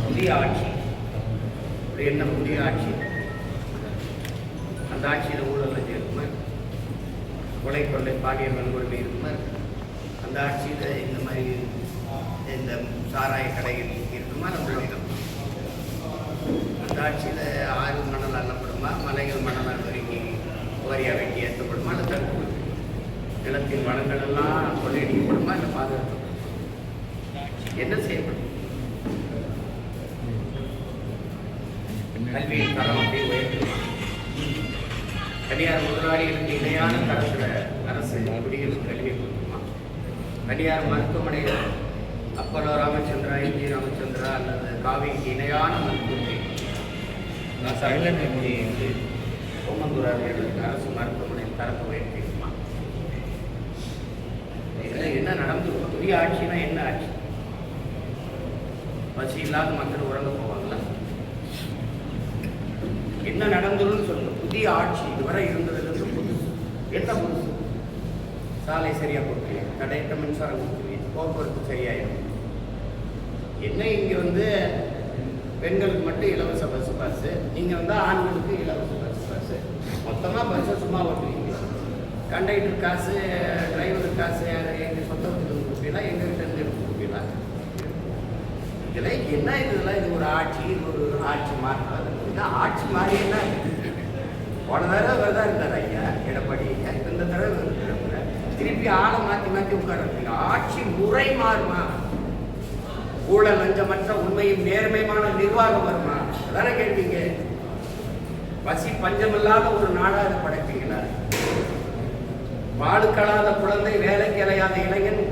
புதிய ஆட்சி. என்ன புதிய ஆட்சி? அந்த ஆட்சியில் ஊழல் இருக்குமா? கொலை கொள்ளை பாலியல் வன்கொடுமை இருக்குமா? அந்த ஆட்சியில் இந்த மாதிரி இந்த சாராய கடைகள் இருக்குமா? நம்ம அந்த ஆட்சியில் ஆறு மணல் அள்ளப்படுமா? மலைகள் மணல் வரைக்கும் வாரியாக வெட்டி ஏற்றப்படுமா? இல்லை தடுப்பு நிலத்தின் வளங்கள் எல்லாம் கொள்ளையடிக்கப்படுமா? இல்லை பாதுகாக்கப்படுமா? என்ன செய்யப்படும்? கல்வியின் தரத்தை உயர்த்துமா? தனியார் முதலாளிகளுக்கு இணையான தரத்தில் அரசு குடிகளுக்கு கல்வி கொடுக்குமா? தனியார் மருத்துவமனைகள் அப்போலோ ராமச்சந்திரா, எம்ஜி ராமச்சந்திரா அல்லது காவிரிக்கு இணையான மருத்துவத்தை ஓமந்தூரார்களுக்கு அரசு மருத்துவமனையின் தரத்தை உயர்த்திக்குமா? இதில் என்ன நடந்து? புதிய ஆட்சினா என்ன ஆட்சி? பசி இல்லாத மக்கள் உறங்க போவாங்களா? என்ன நடந்துருன்னு சொல்லுங்க. புதிய ஆட்சி இதுவரை இருந்ததுலேருந்து புதுசு. என்ன புதுசு? சாலை சரியாக கொடுக்குறீங்க, தடையற்ற மின்சாரம் கொடுக்குறீங்க, போக்குவரத்து சரியாயிடும். என்ன இங்கே பெண்களுக்கு மட்டும் இலவச பஸ் பாஸு, நீங்கள் ஆண்களுக்கு இலவச பஸ் பாஸு, மொத்தமாக பஸ்ஸை சும்மா ஓட்டுவீங்க. கண்டக்டர் காசு, டிரைவர் காசு எங்கள் சொந்த வீட்டுக்கு கொடுப்பீங்களா, எங்கள் வீட்டிலேருந்து எடுத்து கொடுப்பீங்களா? இதெல்லாம் என்ன? இதெல்லாம் இது ஒரு ஆட்சி, இது ஒரு ஆட்சி மாற்றாது. ஆட்சி மாறி என்ன? போன தடவை தான் இருந்தார் ஐயா எடப்பாடி ஐயா, இந்த தடவை திருப்பி ஆளை மாற்றி மாற்றி உட்கார்றீங்க. ஆட்சி முறை மாறுமா? ஊழல் லஞ்சமற்ற உண்மையும் நேர்மையான நிர்வாகம் வருமா? அதான கேட்பீங்க. பசி பஞ்சமில்லாத ஒரு நாடாக படைப்பீங்களா? பாடுக்களாத குழந்தை, வேலைக்கு அலையாத இளைஞன்,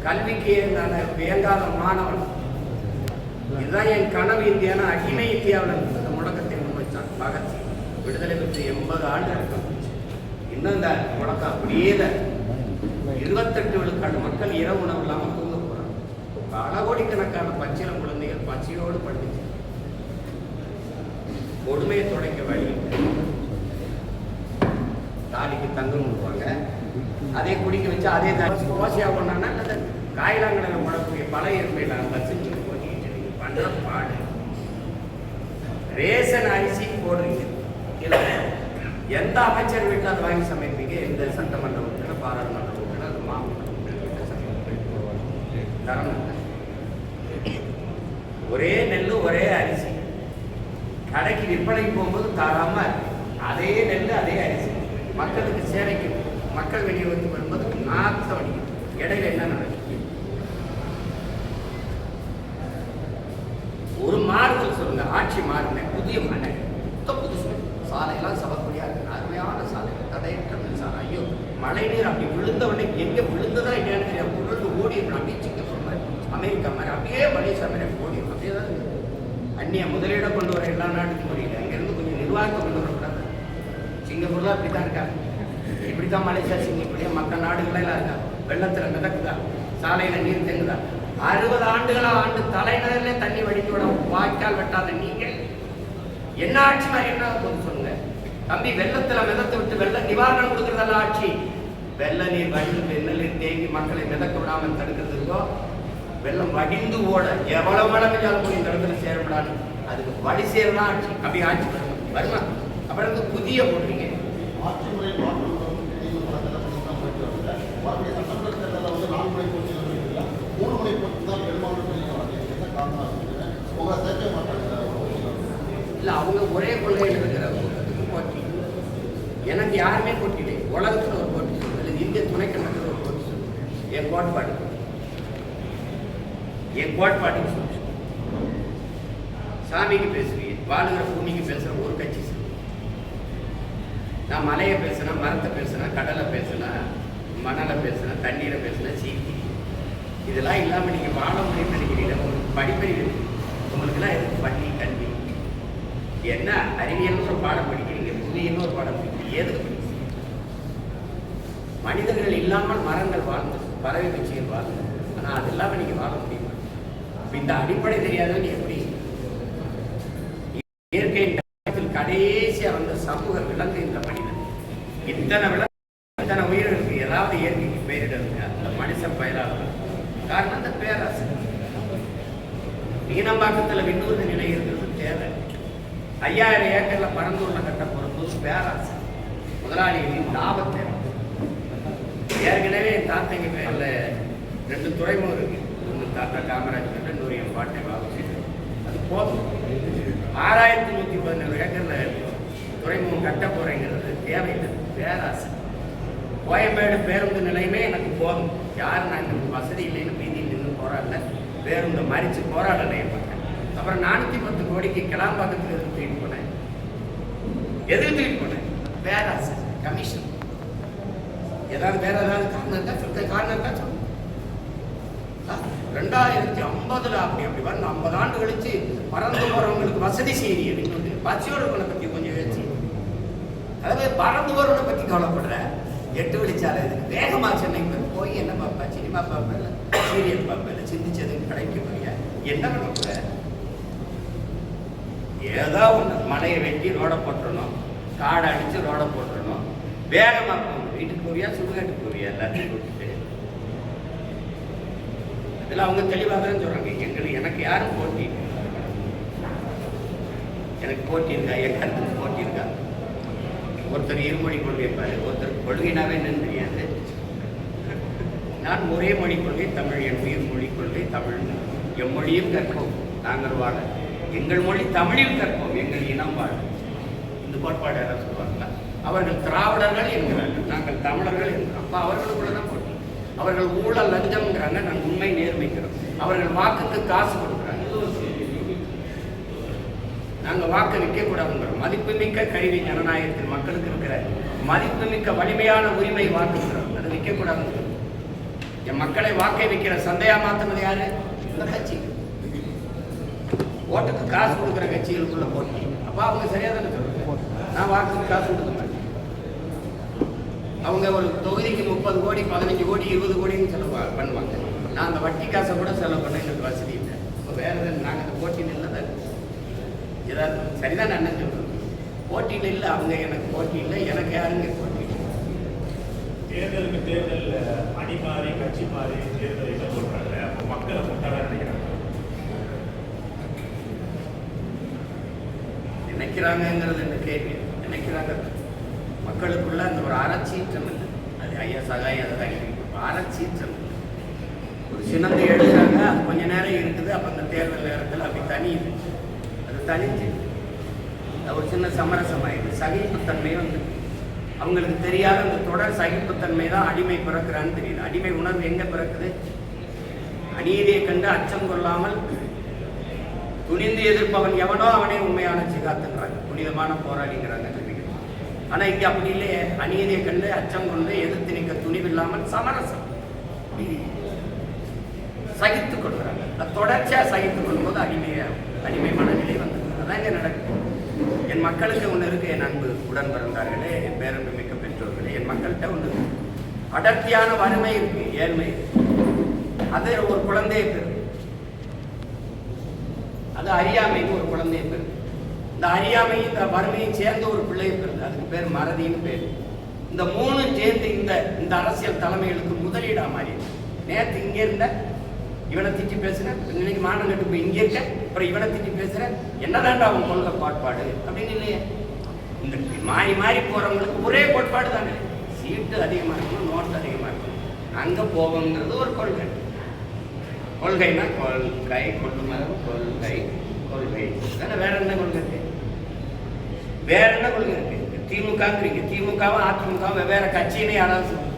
கல்விக்கு இயங்காத மாணவன், இதுதான் என் கனவு இந்தியான அகில இந்தியாவில் இருந்தது. முழக்கத்தை முன்வைத்தான் பகத்சிங். விடுதலை பெற்று 80 ஆண்டு இருக்கும். இன்னும் இந்த முழக்கம் அப்படியே 28 விழுக்காடு மக்கள் இரவு உணவு இல்லாமல் தூங்க போறாங்க. பல கோடிக்கணக்கான பச்சிலம் குழந்தைகள் பச்சையோடு படிச்சு கொடுமையை தொடங்க வழி. தாலிக்கு தங்கம் கொடுப்பாங்க, அதே குடிக்க வச்சு அதே ஓசையா பண்ணாங்கன்னா காயிலாங்கடையில் முடக்கூடிய பல எருமையில பச்சு பண்ற பாடு. ரேஷன் அரிசி போடுறீங்க, இல்லை எந்த அமைச்சர் வீட்டில் அதை வாங்கி சமைப்பீங்க? எந்த சட்டமன்ற உறுப்பினர், பாராளுமன்ற உறுப்பினர், அது மாவட்ட தரம் ஒரே நெல் ஒரே அரிசி கடைக்கு விற்பனைக்கு போகும்போது தராம அதே நெல் அதே அரிசி மக்களுக்கு சேவைக்கு மக்கள் விநியோகத்துக்கு வரும்போது நாத்த வணிகம். இடையில என்ன நடக்கும்? ஒரு மாறுதல் சொல்லுங்க. ஆட்சி மாறுங்க, புதிய மனை புதுசு. சாலையெல்லாம் சபக்கூடியா இருக்கு, அருமையான சாலை, தடையற்ற மின்சாரம். ஐயோ, மழை நீர் அப்படி விழுந்த உடனே எங்க விழுந்ததா இல்லையான்னு தெரியாது, உடனே ஓடிடும். அப்படியே சிங்கப்பூர் மாதிரி, அமெரிக்கா மாதிரி, அப்படியே மலேசியா மாதிரி ஓடிடும். அப்படியே தான் அந்நிய முதலீடம் கொண்டு வர எல்லா நாட்டுக்கும் முடியல. அங்கேருந்து கொஞ்சம் நிர்வாகத்தை கொண்டு வரக்கூடாது. சிங்கப்பூர்லாம் அப்படி தான் இருக்காங்க, இப்படி தான் மலேசியா, சிங்கப்பூர்லேயே மற்ற நாடுகளெல்லாம் இருக்கா. வெள்ளத்தில் மிதக்குதா, சாலையில் நீர் தேங்குதா. 60 ஆண்டுகளாக தலைநகரிலே தண்ணி வடித்தோட வாய்க்கால் வெட்டாத நீங்கள் என்ன ஆட்சி மாதிரி என்ன கொஞ்சம் சொல்லுங்க தம்பி. வெள்ளத்தில் மிதத்து விட்டு வெள்ள நிவாரணம் கொடுக்கறதெல்லாம் ஆட்சி. வெள்ள நீர் வடிந்து நெல் நீர் தேங்கி மக்களை மிதக்க விடாமல் தடுக்கிறது இருக்கோ, வெள்ளம் வடிந்து ஓட எவ்வளவு மழை பெய்ஞ்சாலும் போய் இந்த இடத்துல சேரப்படாது, அதுக்கு வடி சேரதான் ஆட்சி. அப்படி ஆட்சி வருமா? அப்புறம் புதிய போடுறீங்க. ஆட்சி முறை இல்லை, அவங்க ஒரே கொள்கையில் இருக்கிற போட்டி. எனக்கு யாருமே போட்டியில்லை. உலகத்தில் ஒரு போட்டி சொல்லுங்கள், இல்லை இந்திய துணைக்கண்டத்தில் ஒரு போட்டி சொல்லுங்கள். என் கோட்பாட்டுக்கு சொல்லு. சாமிக்கு பேசுவீங்க, வாழுகிற பூமிக்கு பேசுகிற ஒரு கட்சி சொல்லு. நான் மலையை பேசுனேன், மரத்தை பேசுனேன், கடலை பேசுனேன், மணலை பேசுனேன், தண்ணீரை பேசுனேன், சீக்கி. இதெல்லாம் இல்லாமல் நீங்கள் வாழ முடியும்னு நினைக்கிறீங்க. உங்களுக்கு படிப்பறிவு, உங்களுக்குலாம் எதுக்கு பள்ளி கல்வி? என்ன அறிவியல்னு ஒரு பாடம் படிக்கிறீங்க, புவியியல்னு ஒரு பாடம் படிக்கிறீங்க, எதுக்கு படிக்கிறீங்க? மனிதர்கள் இல்லாமல் மரங்கள் வாழ்ந்தது, பறவை கட்சிகள் வாழ்ந்தது. ஆனால் அது இல்லாமல் நீங்கள் வாழ முடியுமா? இந்த அடிப்படை தெரியாதவங்க எப்படி? இயற்கை கடைசியாக வந்த சமூக விலங்கு இந்த மனிதன். இத்தனை உயிர்களுக்கு ஏதாவது இயற்கைக்கு பெயரிடல், அந்த மனுஷன் பயிராக காரணம் அந்த பேராசை. மீனம்பாக்கத்தில் விண்ணூர்தி நிலை இருக்கிறது தேவை. 5000 ஏக்கர்ல பரந்தூர்ல கட்ட போறது பேராசை. முதலாளிகளின் லாபத்தை ஏற்கனவே என் தாத்தங்க பேர்ல 2 துறைமுகம் இருக்கு. ஒன்று தாத்தா காமராஜ் பேர்ல, இன்னொரு என் பாட்டை பாபு. அது போதும். 6117 ஏக்கர்ல துறைமுகம் கட்ட போறேங்கிறது தேவையில்லை, பேராசை. கோயம்பேடு பேருந்து நிலையமே எனக்கு போதும். யாரும் நாங்கள் வசதி இல்லைன்னு வீதியில் நின்று போராடல, பேருந்து மறித்து போராடலை மாட்டேன். அப்புறம் 410 கோடிக்கு கிளாம்பாக்கத்துக்கு எதிர்த்து போனேன். பேராசை, கமிஷன். ஏதாவது வேற ஏதாவது காரணம் தான் சொல்லுங்க. 2050 அப்படி வந்து 50 ஆண்டு கழிச்சு பறந்து போறவங்களுக்கு வசதி செய்ய பச்சையோட பத்தி கொஞ்சம் யோசிச்சு. அதாவது பறந்து போறவனை பத்தி கவலைப்படுற 8 வழிச்சாலை இதுக்கு வேகமா சென்னைக்கு போய் என்ன பார்ப்பா, சினிமா பார்ப்பல, சீரியல் பார்ப்பல, சிந்திச்சது கிடைக்க போறியா, என்ன பண்ண போற? ஏதோ ஒன்று மலையை வெட்டி ரோட போட்டுறணும், காடை அடிச்சு ரோட போட்டுறணும், வேகமா போகணும். வீட்டுக்கு போவியா, சுடுகாட்டுக்கு போவியா, எல்லாத்தையும் போட்டுட்டு. இதில் அவங்க தெளிவாக தான் சொல்றாங்க, எனக்கு யாரும் போட்டி, எனக்கு போட்டி இருக்கா, என் கருத்துக்கு போட்டி இருக்கா. ஒருத்தர் இருமொழி கொள்கை இருப்பாரு, ஒருத்தர் கொள்கைனாவே என்னன்னு தெரியாது. நான் ஒரே மொழி கொள்கை தமிழ், என் உயிர் மொழி கொள்கை தமிழ். எம்மொழியும் கற்போம் நாங்கள் வாழ, எங்கள் மொழி தமிழில் கற்போம் எங்கள் இனம் வாழ. இந்த கோட்பாடு யாராவது சொல்லுவாங்களா? அவர்கள் திராவிடர்கள் என்கிறார்கள், நாங்கள் தமிழர்கள் என்கிறோம். அப்போ அவர்களுக்குள்ள தான் போட்டி. அவர்கள் ஊழல் லஞ்சம்ங்கிறாங்க, நாங்கள் உண்மை நேர்மைக்கிறோம். அவர்கள் வாக்குக்கு காசு கொடுக்குறாங்க, நாங்கள் வாக்கு விற்கக்கூடாதுங்கிறோம். மதிப்புமிக்க கருவி ஜனநாயகத்தில் மக்களுக்கு இருக்கிற மதிப்புமிக்க வலிமையான உரிமை வாக்குங்கிறோம், அதை விற்கக்கூடாதுங்கிறோம். என் மக்களை வாக்கை விற்கிற சந்தையா மாத்தினது யாரு? இந்த கட்சி. ஓட்டுக்கு காசு கொடுக்குற கட்சிகளுக்குள்ள போட்டி. அப்போ அவங்க சரியா தானே சொல்றாங்க, நான் வாக்குக்கு காசு கொடுக்க மாட்டேன். அவங்க ஒரு தொகுதிக்கு 30 கோடி 15 கோடி 20 கோடின்னு செலவு பண்ணுவாங்க. நான் அந்த வட்டி காசை கூட செலவு பண்ண எனக்கு வசதி இல்லை. இப்போ வேற எதாவது நாங்கள் அந்த போட்டியில் இல்லை தான் ஏதாவது சரிதான் அண்ணன் சொல்றோம். போட்டியில் இல்லை, அவங்க எனக்கு போட்டி இல்லை, எனக்கு யாருங்க போட்டி? தேர்தலுக்கு தேர்தல் அணி மாறி கட்சி மாறி தேர்தல் என்ன சொல்றாங்க? அப்போ மக்களை முட்டாளா நினைக்கிறாங்கிறது என்ன கேள்வி? நினைக்கிறாங்க மக்களுக்குள்ள அந்த ஒரு அறச்சீற்றம் இல்லை. அது ஐயா சகாயம் அதை தான் அறச்சீற்றம். ஒரு சின்னத்தை எடுக்கிறாங்க, அது கொஞ்ச நேரம் இருக்குது, அப்போ அந்த தேர்தல் நேரத்தில் அப்படி தனியுது. அது தனிச்சு ஒரு சின்ன சமரசமாயிடுது. சகிப்புத்தன்மை வந்து அவங்களுக்கு தெரியாத அந்த தொடர் சகிப்புத்தன்மை தான் அடிமை பிறக்கிறான்னு தெரியுது. அடிமை உணர்வு எங்கே பிறக்குது? அநீதியை கண்டு அச்சம் கொள்ளாமல் துணிந்து எதிர்ப்பவன் எவனோ அவனே உண்மையான சிகாத்துங்கிறாங்க, புனிதமான போராளிங்கிறாங்க. ஆனால் இங்கே அப்படி இல்லையே. அநீதியை கண்டு அச்சம் கொண்டு எதிர்த்து நிற்க துணிவில்லாமல் சமரசம் சகித்துக் கொள்கிறாங்க. அது தொடர்ச்சியாக சகித்துக் கொள்ளும்போது அடிமை மனநிலை வந்து அதான் இங்கே நடக்குது. என் மக்களுக்கு ஒன்று இருக்கு, என் அன்பு உடன் பிறந்தார்களே, என் பேரன்பு மிக்க பெற்றோர்களே, என் மக்கள்கிட்ட ஒன்று அடர்த்தியான வறுமை இருக்கு, ஏழ்மை. அது ஒரு குழந்தையை பெரு, அது அறியாமைன்னு ஒரு குழந்தையை பெரு. இந்த அறியாமையும் இந்த வறுமையும் சேர்ந்து ஒரு பிள்ளையை பெறுது, அதுக்கு பேர் மறதின்னு பேர். இந்த மூணும் சேர்ந்து இந்த அரசியல் தலைமைகளுக்கு முதலீடா மாறி. நேற்று இங்கே இருந்த இவனை திட்டி பேசுறேன், இன்னைக்கு மானம் கட்டு போய் இங்கே இருக்க, அப்புறம் இவனை திட்டி பேசுறேன், என்னதான்டா அவன் கொள்கை கோட்பாடு அப்படின்னு இல்லையே. இந்த மாறி மாறி போறவங்களுக்கு ஒரே கோட்பாடு தானே, சீட்டு அதிகமாக இருக்கணும், நோட்டு அதிகமாக இருக்கணும், அங்கே போகணுங்கிறது ஒரு கொள்கை. கொள்கைனா கொள்கை, கொள்ளுமரம் கொள்கை, கொள்கை தானே. வேற என்ன கொள்கை இருக்கு? வேற என்ன கொள்கை இருக்கு? திமுகங்கிறீங்க, திமுகவும் அதிமுகவும் வெவ்வேறு கட்சின்னு யாராவது சொல்லுங்க.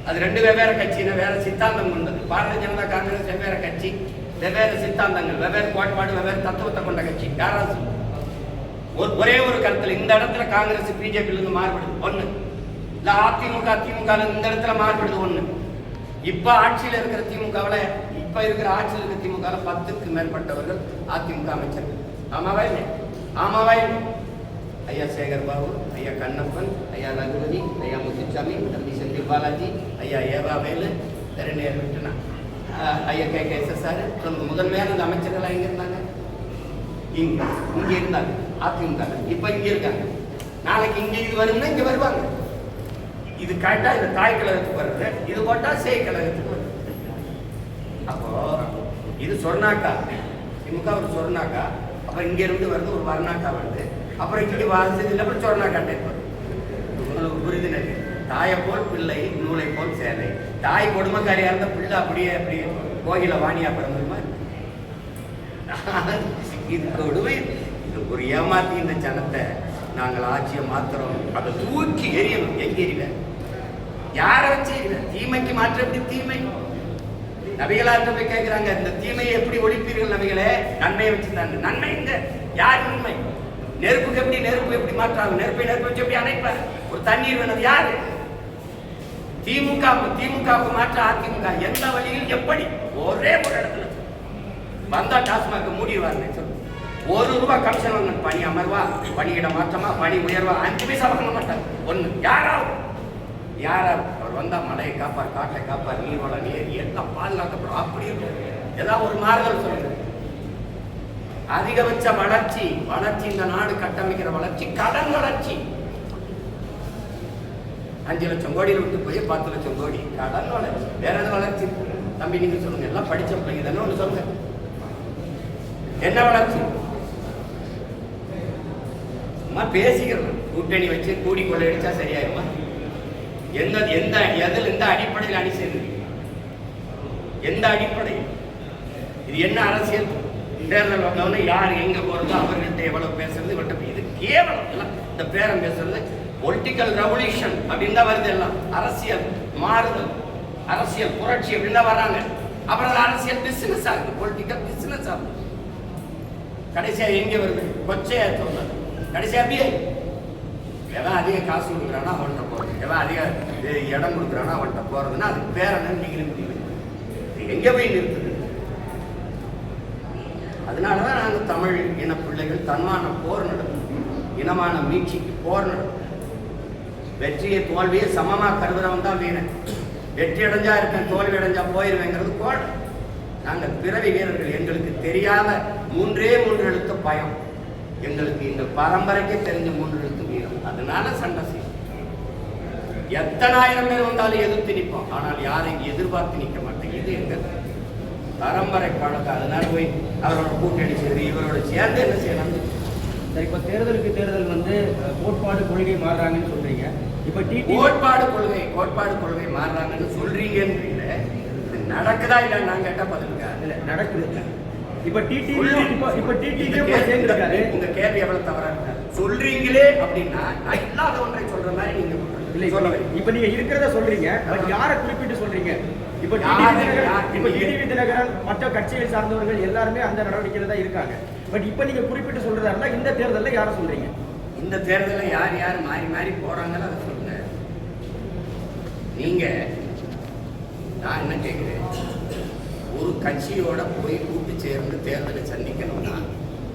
அது ரெண்டு வெவ்வேறு கட்சின்னு வேற சித்தாந்தம் கொண்டது. பாரதிய ஜனதா காங்கிரஸ் வெவ்வேறு கட்சி, வெவ்வேறு சித்தாந்தங்கள், வெவ்வேறு கோட்பாடு, வெவ்வேறு தத்துவத்தை கொண்ட கட்சி. யாராவது ஒரே ஒரு கருத்துல இந்த இடத்துல காங்கிரஸ் பிஜேபியிலிருந்து மாறுபடுது ஒண்ணு, இல்ல அதிமுக திமுக இந்த இடத்துல மாறுபடுது ஒண்ணு. இப்ப ஆட்சியில் இருக்கிற திமுகவில், இப்ப இருக்கிற ஆட்சியில் இருக்கிற திமுக 10க்கு மேற்பட்டவர்கள் அதிமுக அமைச்சர்கள். ஆமாவா இல்லை? ஆமாவா இல்லை? ஐயா சேகர் பாபு, ஐயா கண்ணப்பன், ஐயா ரகுபதி, ஐயா முத்துசாமி, தம்பி செந்தில் பாலாஜி, ஐயா ஏவாவேலு, வேற நேர் விட்டுனா ஐயா KKSSR. முதன்மையான இந்த அமைச்சர்கள் எங்க இருந்தாங்க? இங்க இருந்தாங்க அதிமுக. இப்ப இங்க இருக்காங்க. நாளைக்கு இங்க இது வரும்னா இங்க வருவாங்க. இது கேட்டா இது தாய் கழகத்துக்கு வருது, இது போட்டா சேய் கழகத்துக்கு வருது. அப்போ இது சொர்ணாக்கா, திமுக ஒரு சொர்ணாக்கா, அப்புறம் இங்கிருந்து வருது ஒரு வர்ணாக்கா வருது, அப்புறம் இங்கே வாசிச்சது அப்புறம் சொர்ணாக்கா டைப் வருது. உங்களுக்கு புரிதுனது. தாயை போல் பிள்ளை, நூலை போல் சேலை. தாய் கொடுமைக்காரியா இருந்த பிள்ளை அப்படியே அப்படியே கோயில வாணியா பிறந்துருமா? இது கொடுமை. இது ஒரு ஏமாத்தி இந்த ஜனத்தை நாங்கள் ஆட்சியை மாத்திரம், அதை தூக்கி எரியணும். எங்க எரியல? யாரை வச்சு எரியல? தீமைக்கு மாற்ற எப்படி தீமை? நபிகளார்ட்ட போய் கேட்கிறாங்க, இந்த தீமையை எப்படி ஒழிப்பீர்கள் நபிகளே? நன்மையை வச்சுதாங்க. நன்மை இந்த யார் உண்மை? நெருப்புக்கு எப்படி நெருப்பு எப்படி மாற்றாங்க? நெருப்பை நெருப்பு வச்சு எப்படி அணைப்பார்? ஒரு தண்ணீர் வேணது யாரு? திமுகவுக்கு மாற்ற அதிமுக எந்த வழியில் எப்படி? ஒரே ஒரு இடத்துல வந்தா டாஸ்மாக மூடிடுவாருன்னு சொல்லு. ₹1 கமிஷன் வாங்க. பணி அமர்வா, பணியிட மாற்றமா, பணி உயர்வா, 5 பைசா வாங்க மாட்டாங்க. ஒண்ணு யாராவது அவர் வந்தா மலையை காப்பார், காட்டை காப்பார், நீர்வள நீர் எல்லாம் பாதுகாக்கப்படும். அப்படி ஏதாவது ஒரு மாறுதல் சொல்லுங்க. அதிகபட்ச வளர்ச்சி இந்த நாடு கட்டமைக்கிற வளர்ச்சி கடன் வளர்ச்சி. 5 லட்சம் கோடியில் விட்டு போய் 10 லட்சம் கோடி கடன் வளர்ச்சி. வேற எது வளர்ச்சி? தம்பி நீங்க சொல்லுங்க, எல்லாம் படிச்ச பிள்ளைங்க தானே, ஒன்று சொல்லுங்க, என்ன வளர்ச்சி? பேசிக்கிறோம். கூட்டணி வச்சு கூடி கொள்ளையடிச்சா சரியாயிருமா? எந்த அடிப்படையில் அணி சேர்ந்து, எந்த அடிப்படையில்? இது என்ன அரசியல்? தேர்தல் வந்தவொடனே யார் எங்க போறதோ அவர்கிட்ட எவ்வளவு பேசுறது, இது கேவலம். எல்லாம் இந்த பேரம் பேசுறது பொலிட்டிக்கல் ரெவல்யூஷன் அப்படின்னு தான் வருது. எல்லாம் அரசியல் மாறுதல், அரசியல் புரட்சி அப்படின்னு தான் வர்றாங்க. அப்புறம் அரசியல் பிசினஸ் ஆகுது, பொலிட்டிக்கல் பிசினஸ் ஆகுது. கடைசியா எங்க வருது? கொச்சையா சொன்னது. கடைசியா அப்படியே எவன் அதிக காசு கொடுக்குறானா அவன்கிட்ட போறது, எவன் அதிக இடம் கொடுக்குறானா அவன்கிட்ட போறதுன்னா அதுக்கு பேர நீங்களும் முடியும். எங்க போய் நிறுத்துது? அதனாலதான் நாங்க தமிழ் இன பிள்ளைகள் தன்மான போர் நடக்கும், இனமான மீட்சிக்கு போர் நடக்கும். வெற்றியை தோல்வியை சமமா கருதுறவன் தான் வீரன். வெற்றி அடைஞ்சா இருப்பேன், தோல்வி அடைஞ்சா போயிருவேங்கிறது கோட. நாங்கள் பிறவி வீரர்கள். எங்களுக்கு தெரியாத 3 எழுத்து பயம். எங்களுக்கு எங்கள் பரம்பரைக்கு தெரிஞ்ச 3 எழுத்து வீரம். அதனால சண்டை செய்யும். எத்தனை ஆயிரம் பேர் வந்தாலும் எதிர்த்து நிற்போம், ஆனால் யாரையும் எதிர்பார்த்து நிற்க மாட்டேங்க. இது எங்க பரம்பரை பழக்கம். அதனால போய் அவரோட கூட்டணி செய்து இவரோட சேர்ந்து என்ன செய்யலாம்? சரி, இப்போ தேர்தல் கோட்பாடு கொள்கை மாறுறாங்கன்னு சொல்றீங்க. இப்போ கோட்பாடு கொள்கை மாறுறாங்கன்னு சொல்றீங்கன்னு நடக்குதா இல்ல? நான் கேட்டா பதிலுங்க இல்ல, நடக்குது. இப்ப உங்க கேள்வி எவ்வளவு தவறா இருக்கு? சொல்றீங்களே அப்படின்னா நான் இல்லாத ஒன்றை சொல்ற மாதிரி நீங்க இல்ல. இப்ப நீங்க இருக்கிறத சொல்றீங்க, யாரை குறிப்பிட்டு சொல்றீங்க? இப்ப டிடிவி தினகரன் மற்ற கட்சியை சார்ந்தவர்கள் எல்லாருமே அந்த நடவடிக்கையில தான் இருக்காங்க. பட் இப்ப நீங்க குறிப்பிட்டு சொல்றதா இருந்தா இந்த தேர்தல்ல யாரை சொல்றீங்க? இந்த தேர்தலில் யார் மாறி போறாங்கன்னு அதை சொல்லுங்க. நீங்க நான் என்ன கேட்குறேன், ஒரு கட்சியோட போய் கூட்டு சேர்ந்து தேர்தலை சந்திக்கணும்னா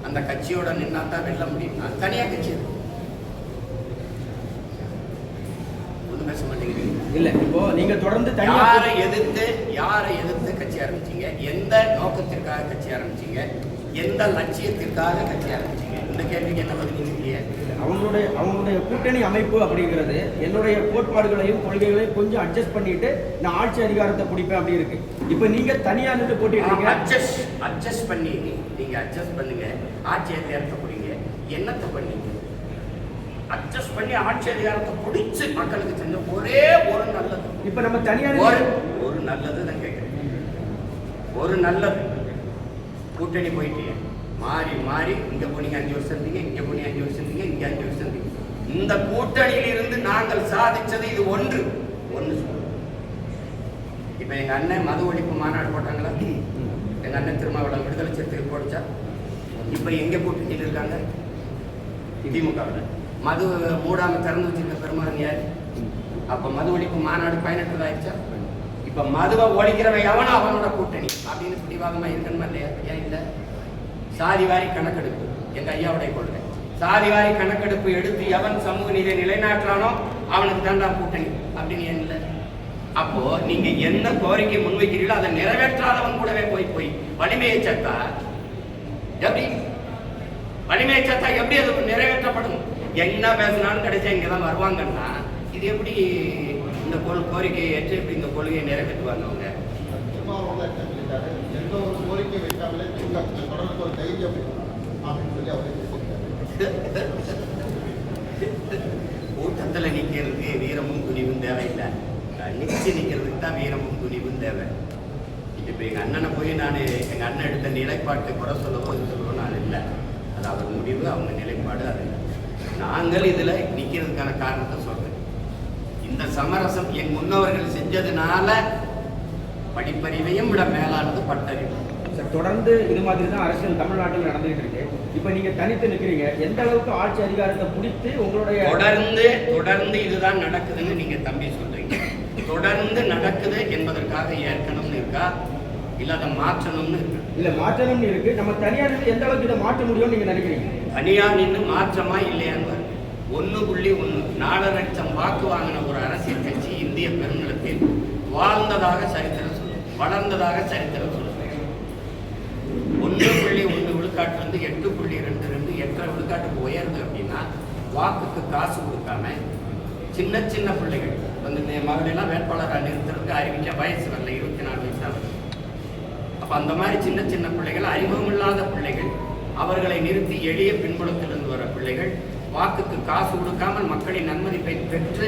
அந்த கட்சியோட நின்னா தான் வெல்ல முடியும். தனியாக கட்சி ஒன்றும் பேச மாட்டேங்கிறீங்க. இல்லை, இப்போ நீங்க தொடர்ந்து யாரை எதிர்த்து கட்சி ஆரம்பிச்சீங்க? எந்த நோக்கத்திற்காக கட்சி ஆரம்பிச்சீங்க? எந்த லட்சியத்திற்காக கட்சி ஆரம்பிச்சீங்க? இந்த கேள்விக்கு என்ன பதில் இல்லையே. அவங்களுடைய கூட்டணி அமைப்பு அப்படிங்கிறது என்னுடைய கோட்பாடுகளையும் கொள்கைகளையும் கொஞ்சம் அட்ஜஸ்ட் பண்ணிட்டு நான் ஆட்சி அதிகாரத்தை பிடிப்பேன் அப்படி இருக்கு. இப்போ நீங்க தனியா நின்று போட்டிடுறீங்க. அட்ஜஸ்ட் பண்ணி நீங்க அட்ஜஸ்ட் பண்ணுங்க, ஆட்சி அதிகாரத்தை பிடிங்க. என்னத்தை பண்ணீங்க? அட்ஜஸ்ட் பண்ணி ஆட்சி அதிகாரத்தை பிடிச்சு மக்களுக்கு செஞ்ச ஒரே ஒரு நல்லது. இப்ப நம்ம தனியா ஒரு நல்லது நான் கேட்கிறேன். ஒரு நல்லது கூட்டணி போயிட்டீங்க, மாறி இங்க போனீங்க 5 வருஷம் இருந்தீங்க, இங்க போனீங்க 5 வருஷம் இருந்தீங்க, இங்க 5 வருஷம் இருந்தீங்க. இந்த கூட்டணியில் இருந்து நாங்கள் சாதிச்சது இது ஒன்று. இப்ப எங்க அண்ணன் மது ஒழிப்பு மாநாடு போட்டாங்களா? எங்க அண்ணன் திருமாவளவன் விடுதலை சிறுத்தைகள் போடுச்சா? இப்ப எங்க கூட்டணியில் இருக்காங்க? திமுகவில். மது மூடாம திறந்து வச்சிருக்க பெருமகன் யாரு? அப்ப மது ஒழிப்பு மாநாடு 18 ஆயிடுச்சா? இப்ப மதுவை ஒழிக்கிறவன் எவனோ அவனோட கூட்டணி அப்படின்னு பிடிவாதமா இருக்கணுமா இல்லையா? ஏன் இல்லை? சாதிவாரி கணக்கெடுப்பு எங்க ஐயாவுடைய கொள்கை. சாதிவாரி கணக்கெடுப்பு எடுத்து எவன் சமூக நீதியை நிலைநாட்டுறானோ அவனுக்கு தான் கூட்டணி அப்படின்னு ஏன் இல்லை? அப்போ நீங்க என்ன கோரிக்கை முன்வைக்கிறீங்களோ அதை நிறைவேற்றாதவன் கூடவே போய் வலிமையை சேர்த்தா எப்படி? வலிமையை சேர்த்தா எப்படி அது நிறைவேற்றப்படும்? என்ன பேசினாலும் கிடைச்சா இங்கதான் வருவாங்கன்னா இது எப்படி இந்த கோரிக்கையை ஏற்று எப்படி இந்த கொள்கையை நிறைவேற்றுவாங்க? அவங்க எந்த ஒரு கோரிக்கை கூட்டத்தில் நிற்கிறதுக்கு வீரமும் துணிவும் தேவையில்லை. நிற்சி நிற்கிறதுக்கு தான் வீரமும் துணிவும் தேவை. இப்போ எங்கள் அண்ணனை போய் நான் எங்கள் அண்ணன் எடுத்த நிலைப்பாட்டை குறை சொல்லவோ இது சொல்லவோ நான் இல்லை. அது அவர் முடிவு, அவங்க நிலைப்பாடு. அது நாங்கள் இதில் நிற்கிறதுக்கான காரணத்தை சொல்கிறேன். இந்த சமரசம் என் முன்னவர்கள் செஞ்சதுனால படிப்பறிவையும் விட மேலானது பட்டறிவு. சார், தொடர்ந்து இது மாதிரி தான் அரசியல் தமிழ்நாட்டில் நடந்துகிட்டு இருக்கு. இப்போ நீங்க தனித்து நிற்கிறீங்க, எந்த அளவுக்கு ஆட்சி அதிகாரத்தை பிடித்து உங்களுடைய தொடர்ந்து இதுதான் நடக்குதுன்னு நீங்க தம்பி சொல்றீங்க. தொடர்ந்து நடக்குது என்பதற்காக ஏற்கனவே இருக்கா, இல்ல அதை மாற்றணும்னு இருக்கா? இல்ல, மாற்றணும்னு இருக்கு. நம்ம தனியார் எந்த அளவுக்கு இதை மாற்ற முடியும்னு நீங்க நினைக்கிறீங்க? தனியார் நின்று மாற்றமா இல்லையான்னு 1.1 4 லட்சம் வாக்கு வாங்கின ஒரு அரசியல் கட்சி இந்திய பெருநிலத்தில் வாழ்ந்ததாக சரித்திரம் சொல்லும், வளர்ந்ததாக சரித்திரம் சொல்லும். 1.1 விழுக்காட்டிலிருந்து 8.22 8 விழுக்காட்டுக்கு உயர்ந்து அப்படின்னா வாக்குக்கு காசு கொடுக்காம சின்ன சின்ன பிள்ளைகள் வந்து மகளெல்லாம் வேட்பாளராக நிறுத்துறதுக்கு அறிவிக்க வயசு வரல, 24 வயசு தான். அப்போ அந்த மாதிரி சின்ன சின்ன பிள்ளைகள், அறிமுகமில்லாத பிள்ளைகள், அவர்களை நிறுத்தி எளிய பின்புலத்திலிருந்து வர பிள்ளைகள் வாக்குக்கு காசு கொடுக்காமல் மக்களின் நன்மதிப்பை பெற்று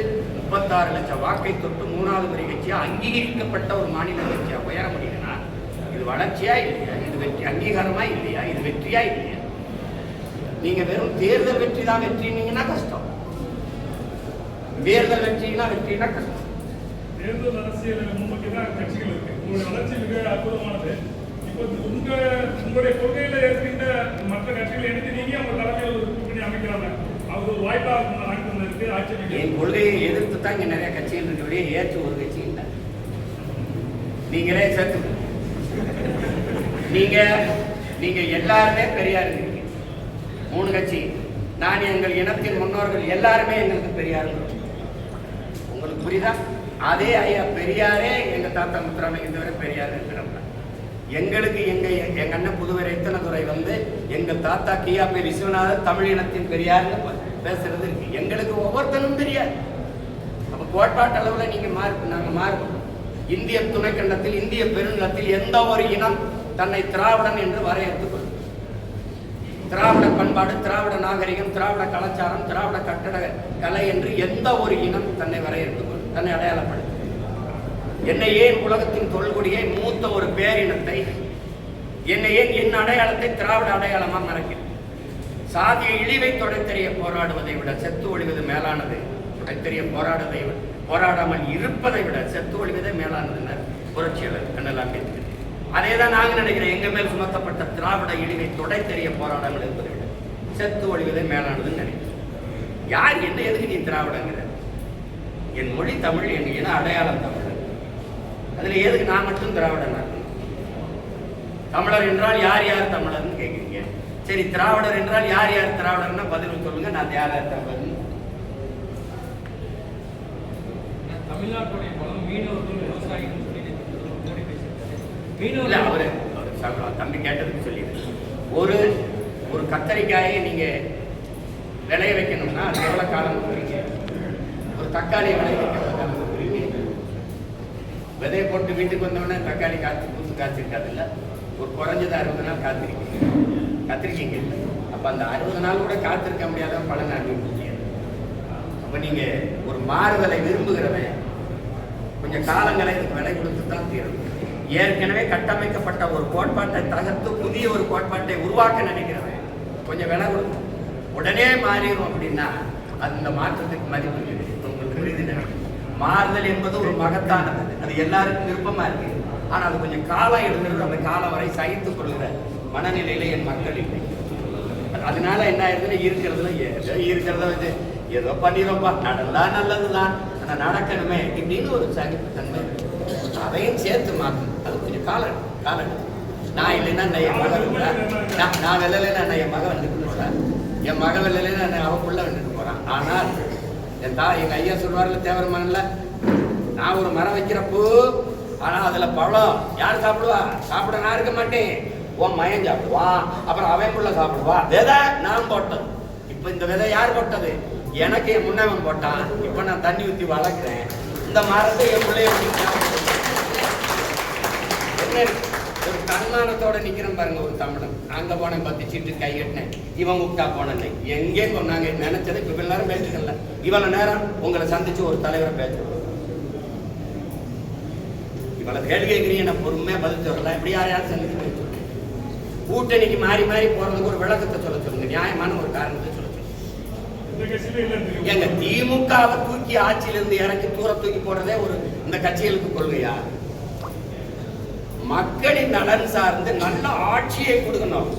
36 லட்சம் வாக்கை தொட்டு 3வது பெரிய கட்சியாக அங்கீகரிக்கப்பட்ட ஒரு மாநில கட்சியாக உயர முடியுதுன்னா இது வளர்ச்சியா இல்லையா? இது வெற்றி அங்கீகாரமா இல்லையா? இது வெற்றியா இல்லையா? நீங்க வெறும் தேர்தல் வெற்றி தான் வெற்றினீங்கன்னா கஷ்டம். தேர்தல் வெற்றினா கஷ்டம். தேர்தல் அரசியல் முன்னோக்கி தான் கட்சிகள் இருக்கு. உங்களுடைய வளர்ச்சி மிக அற்புதமானது. இப்போ உங்களுடைய கொள்கையில இருக்கின்ற மற்ற கட்சிகளை எடுத்து நீங்க அவங்க தலைமையில் ஒரு கூட்டணி அமைக்கிறாங்க. அது ஒரு வாய்ப்பாக இருக்கு. ஆட்சி என் கொள்கையை எதிர்த்து தான் இங்க நிறைய கட்சிகள் இருக்கக்கூடிய ஏற்று ஒரு கட்சி இல்லை. நீங்களே சேர்த்து நீங்க எல்லாருமே பெரியார் இருக்கீங்க. 3 கட்சி, நான் எங்கள் இனத்தின் முன்னோர்கள் எல்லாருமே எங்களுக்கு பெரியார். உங்களுக்கு புரியுதா? அதே ஐயா பெரியாரே எங்க தாத்தா முத்துராமலிங்க வரை பெரியார் இருக்கிறவங்க. எங்களுக்கு எங்க அண்ணன் புதுவை ரத்தனதுரை வந்து எங்க தாத்தா கியாபி விஸ்வநாதர் தமிழ் இனத்தின் பெரியார்னு பேசுறது இருக்கு. எங்களுக்கு ஒவ்வொருத்தரும் தெரியாது. அப்ப கோட்பாட்டு அளவுல நீங்க நாங்க மாறுவோம். இந்திய துணைக்கண்டத்தில், இந்திய பெருநிலத்தில் எந்த ஒரு இனம் தன்னை திராவிடன் என்று வரையறுத்துக் கொள்ளும். திராவிட பண்பாடு, திராவிட நாகரிகம், திராவிட கலாச்சாரம், திராவிட கட்டட கலை என்று எந்த ஒரு இனம் தன்னை வரையறுத்துக் கொள்ளும், தன்னை அடையாளப்படுத்தும். என்னை ஏன் உலகத்தின் தொல்குடியை மூத்த ஒரு பேரினத்தை, என்னை ஏன் என் அடையாளத்தை திராவிட அடையாளமா மறைக்கிறது? சாதிய இழிவை தொடைத்தெறிய போராடுவதை விட செத்து ஒழிவது மேலானது. தொடைத்தெறிய போராடாமல் இருப்பதை விட செத்து ஒழிவதே மேலானதுன்னு புரட்சியாளர் அண்ணல் அம்பேத்கர். அதே தான் நாங்கள் நினைக்கிறேன். எங்க மேல் சுமத்தப்பட்ட திராவிட இழிவை தொடைத்தெறிய போராடாமல் இருப்பதை விட செத்து ஒழிவதே மேலானதுன்னு நினைக்கிறேன். யார் என்ன எதுக்கு நீ திராவிடங்கிற? என் மொழி தமிழ், என் இன அடையாளம் தமிழ். அதுல எதுக்கு நான் மட்டும் திராவிடன்? தமிழர் என்றால் யார் யார் தமிழர்னு கேட்குறீங்க. சரி, திராவிடர் என்றால் யார் யார் திராவிடர்னா பதில் சொல்லுங்க. நான் யார் யார் தமிழர்னு. தமிழ்நாட்டுடைய பலம் மீனவர்கள், விவசாயிகள் இல்ல, அவரு தம்பி கேட்டதுக்கு சொல்லிடுறேன். ஒரு கத்தரிக்காயை நீங்க விளைய வைக்கணும்னா அது எவ்வளவு காலம் வைக்கிறீங்க? ஒரு தக்காளியை விளைய வைக்க எவ்வளவு காலம் வைக்கிறீங்க? விதையை போட்டு வீட்டுக்கு வந்தோடனே தக்காளி பூத்து காய்ச்சிருக்காது இல்ல, ஒரு குறைஞ்சது 60 நாள் காத்திருக்கீங்க. அப்ப அந்த 60 நாள் கூட காத்திருக்க முடியாத பலன் அனுபவிக்க. அப்ப நீங்க ஒரு மாறுதலை விரும்புகிறவன் கொஞ்சம் காலங்களை இதுக்கு விலை கொடுத்து தான் தீரும். ஏற்கனவே கட்டமைக்கப்பட்ட ஒரு கோட்பாட்டை தகர்த்து புதிய ஒரு கோட்பாட்டை உருவாக்க நினைக்கிறவன் கொஞ்சம் விலை கொடுக்கும். உடனே மாறிடும் அப்படின்னா அந்த மாற்றத்துக்கு மதிப்பு உங்களுக்கு. மாறுதல் என்பது ஒரு மகத்தானது, அது எல்லாருக்கும் விருப்பமா இருக்கு. ஆனா அது கொஞ்சம் காலம் எடுக்கிறது. அந்த காலம் வரை சகித்துக் கொள்கிற மனநிலையில என் மக்கள் இல்லை. அதனால என்ன ஆயிருதுன்னா இருக்கிறத வச்சு ஏதோ பண்ணிடும்ப்பா, நடந்தா நல்லதுதான், ஆனா நடக்கணுமே இப்படின்னு ஒரு சகிப்பு தன்மை. அதையும் சேர்த்து மாற்றணும். அது கொஞ்சம் காலம் நான் இல்லைன்னா என் மக நான் வெள்ளலைன்னா என் மக வந்துட்டு போறேன், என் மக வெள்ளலைன்னா அவக்குள்ள வந்துட்டு போறான். ஆனால் எங்க ஐயா சொல்வார்ல தேவரமானல, நான் ஒரு மரம் வைக்கிறப்போ ஆனா அதுல பழம் யார் சாப்பிடுவா? சாப்பிட நான் இருக்க மாட்டேன், உன் மயம் சாப்பிடுவான், அப்புறம் அவன் சாப்பிடுவா. விதை நான் போட்டது. இப்ப இந்த விதை யார் போட்டது? எனக்கு என் முன்னவன் போட்டான். இப்ப நான் தண்ணி ஊற்றி வளர்க்குறேன். இந்த மரத்தை என் பிள்ளைய என்ன ஒரு தன்மானத்தோட நிக்கிறேன் பாருங்க ஒரு தமிழன். அங்க போனேன் 10 சீட்டு கை கட்டினேன், இவன் விட்டா போனேன். எங்கே நாங்க நினைச்சதை இப்ப எல்லாரும் பேசுக்கல. இவ்வளவு நேரம் உங்களை சந்திச்சு ஒரு தலைவரை பேசுறோம். இவ்வளவு கேள்வி கேட்கிறீங்க, நான் பொறுமையா பதில் சொல்லலாம். இப்படி யாரையாவது சந்திச்சு பேசுறோம். கூட்டணிக்கு மாறி மாறி போறதுக்கு ஒரு விளக்கத்தை சொல்ல சொல்லுங்க, நியாயமான ஒரு காரணத்தை சொல்ல சொல்லுங்க. எங்க திமுகவை தூக்கி ஆட்சியிலிருந்து இறக்கி தூக்கி போடுறதே ஒரு இந்த கட்சிகளுக்கு கொள்கையா? மக்களின் நலன் சார்ந்து நல்ல ஆட்சியை கொடுக்கணும்,